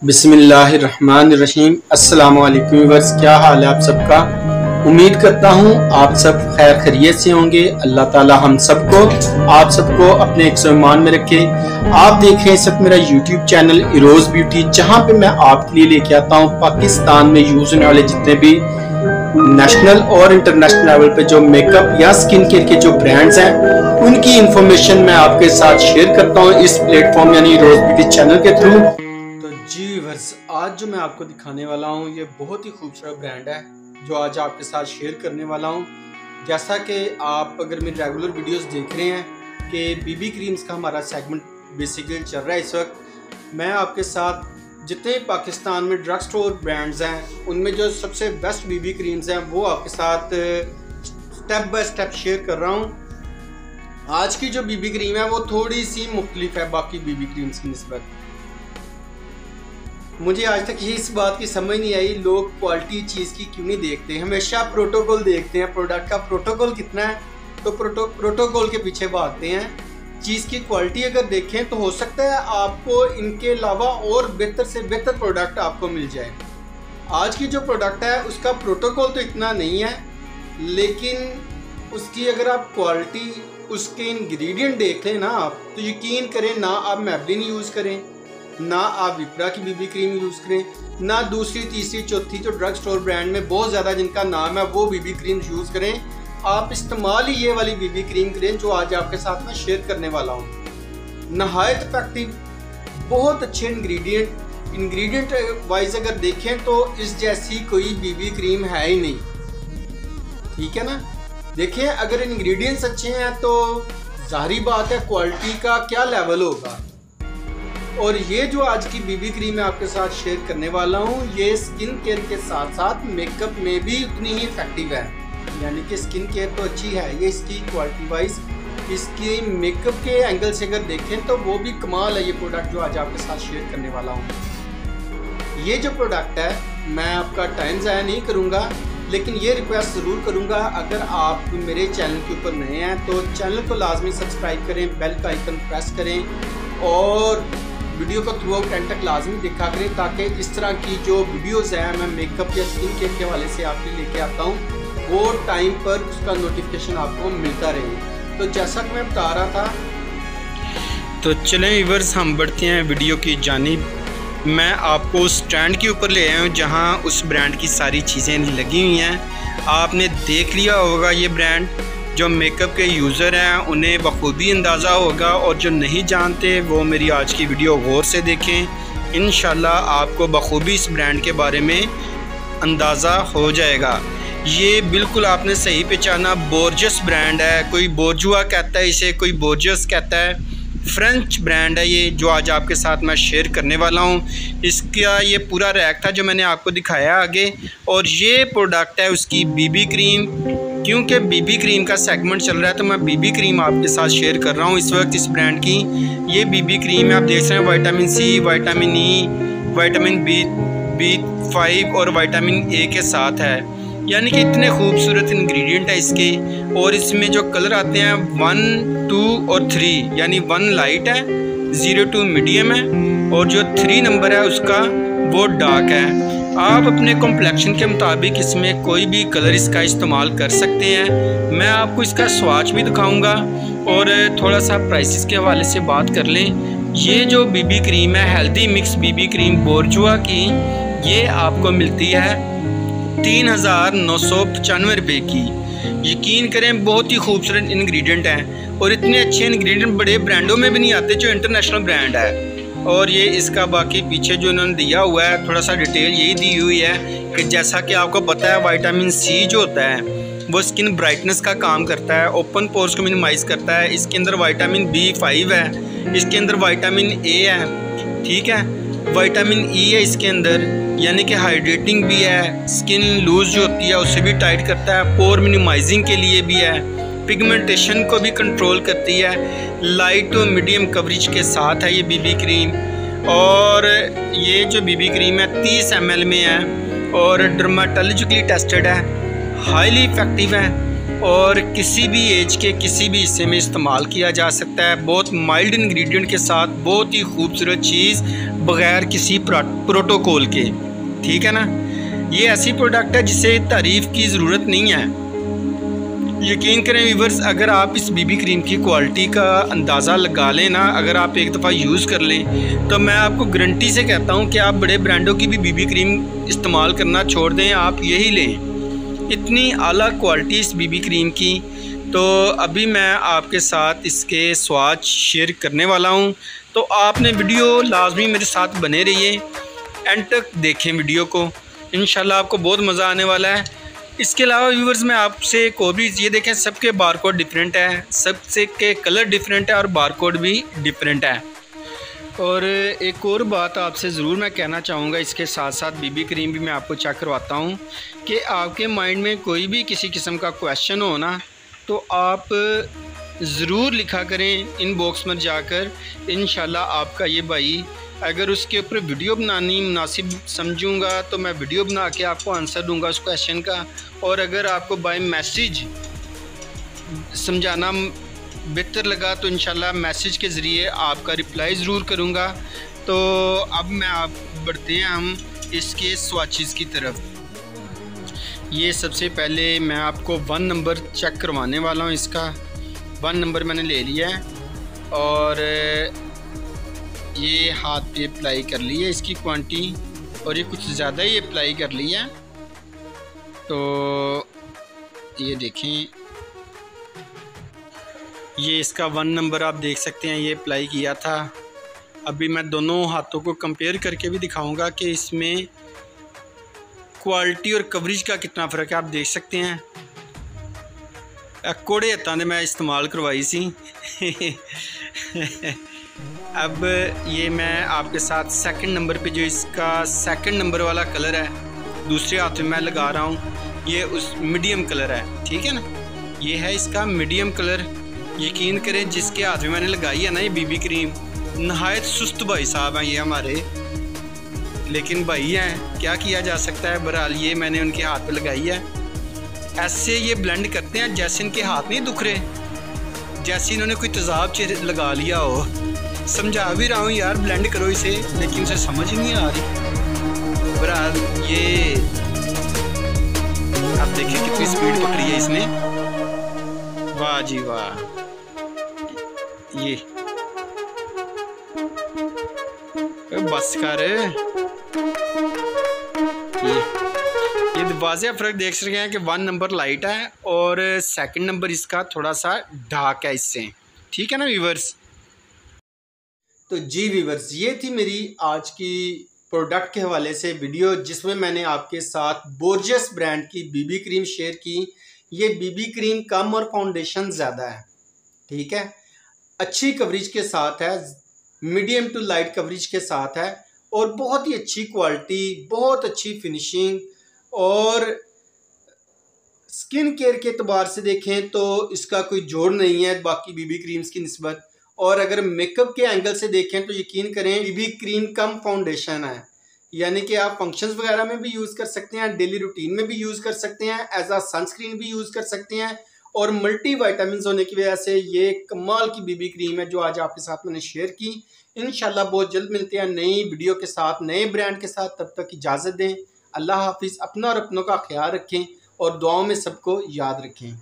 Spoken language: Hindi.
बिस्मिल्लाहिर्रहमानिर्रहीम। अस्सलाम वालेकुम व्यूअर्स, क्या हाल है आप सबका। उम्मीद करता हूँ आप सब खैर खैरियत से होंगे। अल्लाह ताला हम सबको आप सबको अपने ईमान में रखे। आप देख रहे हैं इस वक्त मेरा यूट्यूब चैनल इरोज ब्यूटी, जहाँ पे मैं आपके लिए लेके आता हूँ पाकिस्तान में यूज होने वाले जितने भी नेशनल और इंटरनेशनल लेवल पे जो मेकअप या स्किन केयर के जो ब्रांड्स हैं उनकी इंफॉर्मेशन मैं आपके साथ शेयर करता हूँ इस प्लेटफॉर्म यानी इरोज ब्यूटी चैनल के थ्रू। तो जी व्यूअर्स, आज जो मैं आपको दिखाने वाला हूँ ये बहुत ही खूबसूरत ब्रांड है जो आज आपके साथ शेयर करने वाला हूँ। जैसा कि आप अगर मेरे रेगुलर वीडियोस देख रहे हैं कि बीबी क्रीम्स का हमारा सेगमेंट बेसिकली चल रहा है इस वक्त, मैं आपके साथ जितने पाकिस्तान में ड्रग स्टोर ब्रांड्स हैं उनमें जो सबसे बेस्ट बीबी क्रीम्स हैं वो आपके साथ स्टेप बाय स्टेप शेयर कर रहा हूँ। आज की जो बीबी क्रीम है वो थोड़ी सी मुख्तलिफ है बाकी बीबी क्रीम्स की निस्बत। मुझे आज तक ये इस बात की समझ नहीं आई लोग क्वालिटी चीज़ की क्यों नहीं देखते, हमेशा प्रोटोकॉल देखते हैं, प्रोडक्ट का प्रोटोकॉल कितना है तो प्रोटोकॉल के पीछे भागते हैं। चीज़ की क्वालिटी अगर देखें तो हो सकता है आपको इनके अलावा और बेहतर से बेहतर प्रोडक्ट आपको मिल जाए। आज की जो प्रोडक्ट है उसका प्रोटोकॉल तो इतना नहीं है, लेकिन उसकी अगर आप क्वालिटी उसके इंग्रेडिएंट देख लें ना आप तो यकीन करें ना आप मैबलिन यूज़ करें, ना आप विप्रा की बीबी क्रीम यूज़ करें, ना दूसरी तीसरी चौथी जो ड्रग स्टोर ब्रांड में बहुत ज़्यादा जिनका नाम है वो बीबी क्रीम यूज़ करें। आप इस्तेमाल ही ये वाली बीबी क्रीम करें जो आज आपके साथ मैं शेयर करने वाला हूँ। नहायत इफेक्टिव, बहुत अच्छे इंग्रेडिएंट वाइज अगर देखें तो इस जैसी कोई बीबी क्रीम है ही नहीं, ठीक है ना। देखें अगर इंग्रेडिएंट्स अच्छे हैं तो जाहिर बात है क्वालिटी का क्या लेवल होगा। और ये जो आज की बीबी क्रीम मैं आपके साथ शेयर करने वाला हूँ ये स्किन केयर के साथ साथ मेकअप में भी उतनी ही इफेक्टिव है, यानी कि स्किन केयर तो अच्छी है ये इसकी क्वालिटी वाइज, इसकी मेकअप के एंगल से अगर देखें तो वो भी कमाल है ये प्रोडक्ट जो आज आपके साथ शेयर करने वाला हूँ। ये जो प्रोडक्ट है मैं आपका टाइम ज़ाया नहीं करूँगा, लेकिन ये रिक्वेस्ट ज़रूर करूँगा अगर आप मेरे चैनल के ऊपर नए हैं तो चैनल को लाजमी सब्सक्राइब करें, बेल का आइकन प्रेस करें और वीडियो को थ्रू आउट एंड तक लाजमी देखा करें ताकि इस तरह की जो वीडियोज़ हैं मैं मेकअप या स्किन केयर के हवाले से आपके लेके आता हूँ वो टाइम पर उसका नोटिफिकेशन आपको मिलता रहे। तो जैसा कि मैं बता रहा था, तो चलें व्यूअर्स हम बढ़ते हैं वीडियो की जानिब। मैं आपको उस स्टैंड के ऊपर ले आया हूँ जहाँ उस ब्रांड की सारी चीज़ें लगी हुई हैं। आपने देख लिया होगा ये ब्रांड, जो मेकअप के यूज़र हैं उन्हें बखूबी अंदाज़ा होगा और जो नहीं जानते वो मेरी आज की वीडियो गौर से देखें। इंशाल्लाह आपको बखूबी इस ब्रांड के बारे में अंदाज़ा हो जाएगा। ये बिल्कुल आपने सही पहचाना, बोर्जस ब्रांड है। कोई बोर्जुआ कहता है इसे, कोई बोर्जस कहता है। फ्रेंच ब्रांड है ये जो आज आपके साथ मैं शेयर करने वाला हूँ। इसका ये पूरा रैक था जो मैंने आपको दिखाया आगे, और ये प्रोडक्ट है उसकी बीबी क्रीम। क्योंकि बीबी क्रीम का सेगमेंट चल रहा है तो मैं बीबी क्रीम आपके साथ शेयर कर रहा हूँ इस वक्त इस ब्रांड की। ये बीबी क्रीम है, आप देख रहे हैं vitamin C, vitamin E, vitamin B five और विटामिन ए के साथ है, यानी कि इतने खूबसूरत इंग्रेडिएंट है इसके। और इसमें जो कलर आते हैं 1, 2 और 3, यानी 1 लाइट है, 0 2 मीडियम है और जो 3 नंबर है उसका वो डार्क है। आप अपने कॉम्प्लेक्शन के मुताबिक इसमें कोई भी कलर इसका इस्तेमाल कर सकते हैं। मैं आपको इसका स्वाच भी दिखाऊंगा और थोड़ा सा प्राइसेस के हवाले से बात कर लें। ये जो बीबी क्रीम है healthy mix BB cream bourgeois की, ये आपको मिलती है 3995 रुपये की। यकीन करें बहुत ही खूबसूरत इंग्रेडिएंट हैं और इतने अच्छे इंग्रेडिएंट बड़े ब्रांडों में भी नहीं आते जो इंटरनेशनल ब्रांड है। और ये इसका बाकी पीछे जो इन्होंने दिया हुआ है थोड़ा सा डिटेल यही दी हुई है कि जैसा कि आपको पता है विटामिन सी जो होता है वो स्किन ब्राइटनेस का काम करता है, ओपन पोर्स को मिनिमाइज़ करता है। इसके अंदर विटामिन बी5 है, इसके अंदर विटामिन ए है, ठीक है, विटामिन ई है इसके अंदर, यानी कि हाइड्रेटिंग भी है, स्किन लूज जो होती है उसे भी टाइट करता है, पोर मिनिमाइजिंग के लिए भी है, पिगमेंटेशन को भी कंट्रोल करती है, लाइट और मीडियम कवरेज के साथ है ये बीबी क्रीम। और ये जो बीबी क्रीम है 30 ml में है और डर्माटोलॉजिकली टेस्टेड है, हाईली इफेक्टिव है और किसी भी एज के किसी भी हिस्से में इस्तेमाल किया जा सकता है। बहुत माइल्ड इंग्रेडिएंट के साथ बहुत ही खूबसूरत चीज़ बग़ैर किसी प्रोटोकॉल के, ठीक है ना। ये ऐसी प्रोडक्ट है जिसे तारीफ़ की ज़रूरत नहीं है। यकीन करें व्यूअर्स, अगर आप इस बीबी क्रीम की क्वालिटी का अंदाज़ा लगा लें ना, अगर आप एक दफ़ा यूज़ कर लें तो मैं आपको गारंटी से कहता हूँ कि आप बड़े ब्रांडों की भी बीबी क्रीम इस्तेमाल करना छोड़ दें, आप यही लें। इतनी आला क्वालिटी इस बीबी क्रीम की। तो अभी मैं आपके साथ इसके स्वाद शेयर करने वाला हूँ, तो आपने वीडियो लाजमी मेरे साथ बने रहिए, एंड तक देखें वीडियो को, इंशाल्लाह आपको बहुत मज़ा आने वाला है। इसके अलावा व्यूअर्स मैं आपसे एक और भी, ये देखें सबके बारकोड डिफरेंट है, सबसे के कलर डिफरेंट है और बारकोड भी डिफरेंट है। और एक और बात आपसे ज़रूर मैं कहना चाहूँगा, इसके साथ साथ बीबी क्रीम भी मैं आपको चेक करवाता हूँ कि आपके माइंड में कोई भी किसी किस्म का क्वेश्चन हो ना, तो आप ज़रूर लिखा करें इनबॉक्स में जाकर। इंशाल्लाह आपका ये भाई, अगर उसके ऊपर वीडियो बनानी मुनासिब समझूंगा तो मैं वीडियो बना के आपको आंसर दूंगा उस क्वेश्चन का, और अगर आपको बाय मैसेज समझाना बेहतर लगा तो इंशाल्लाह मैसेज के ज़रिए आपका रिप्लाई ज़रूर करूंगा। तो अब मैं आप बढ़ते हैं हम इसके स्वाचेस की तरफ। ये सबसे पहले मैं आपको 1 नंबर चेक करवाने वाला हूँ। इसका 1 नंबर मैंने ले लिया है और ये हाथ पे अप्लाई कर ली है इसकी क्वांटिटी, और ये कुछ ज़्यादा ही अप्लाई कर ली है। तो ये देखें, ये इसका 1 नंबर आप देख सकते हैं, ये अप्लाई किया था। अभी मैं दोनों हाथों को कंपेयर करके भी दिखाऊंगा कि इसमें क्वालिटी और कवरेज का कितना फ़र्क है, आप देख सकते हैं। कोड़े हत्थां दे मैं इस्तेमाल करवाई सी। अब ये मैं आपके साथ 2nd नंबर पे, जो इसका 2nd नंबर वाला कलर है, दूसरे हाथ में मैं लगा रहा हूँ, ये उस मीडियम कलर है, ठीक है ना। ये है इसका मीडियम कलर। यकीन करें जिसके हाथ में मैंने लगाई है ना ये बीबी क्रीम, नहायत सुस्त भाई साहब हैं ये हमारे, लेकिन भाई हैं, क्या किया जा सकता है। बहरहाल ये मैंने उनके हाथ पे लगाई है। ऐसे ये ब्लेंड करते हैं जैसे इनके हाथ नहीं दुख रहे, जैसे इन्होंने कोई तेज़ाब लगा लिया हो। समझा भी रहा हूँ यार ब्लेंड करो इसे, लेकिन उसे समझ ही नहीं आ रही। बहरहाल ये आप देखिए कितनी स्पीड पकड़ी है इसने, वाह जी वाह। ये बस कर, ये वाज़े फ़र्क देख सकते हैं कि 1 नंबर लाइट है और 2nd नंबर इसका थोड़ा सा डार्क है इससे, ठीक है ना व्यूवर्स। तो जी व्यूवर्स, ये थी मेरी आज की प्रोडक्ट के हवाले से वीडियो, जिसमें मैंने आपके साथ बोर्जस ब्रांड की बीबी क्रीम शेयर की। ये बीबी क्रीम कम और फाउंडेशन ज़्यादा है, ठीक है, अच्छी कवरेज के साथ है, मीडियम टू लाइट कवरेज के साथ है, और बहुत ही अच्छी क्वालिटी, बहुत अच्छी फिनिशिंग, और स्किन केयर के एतबार से देखें तो इसका कोई जोड़ नहीं है बाकी बीबी क्रीम्स की निस्बत। और अगर मेकअप के एंगल से देखें तो यकीन करें बीबी क्रीम कम फाउंडेशन है, यानी कि आप फंक्शंस वगैरह में भी यूज़ कर सकते हैं, डेली रूटीन में भी यूज़ कर सकते हैं, एज आ सनस्क्रीन भी यूज़ कर सकते हैं, और मल्टी वाइटामिन होने की वजह से ये कमाल की बीबी क्रीम है जो आज आपके साथ मैंने शेयर की। इंशाल्लाह बहुत जल्द मिलते हैं नई वीडियो के साथ, नए ब्रांड के साथ। तब तक इजाज़त दें। अल्लाह हाफिज़। अपना और अपनों का ख्याल रखें और दुआओं में सबको याद रखें।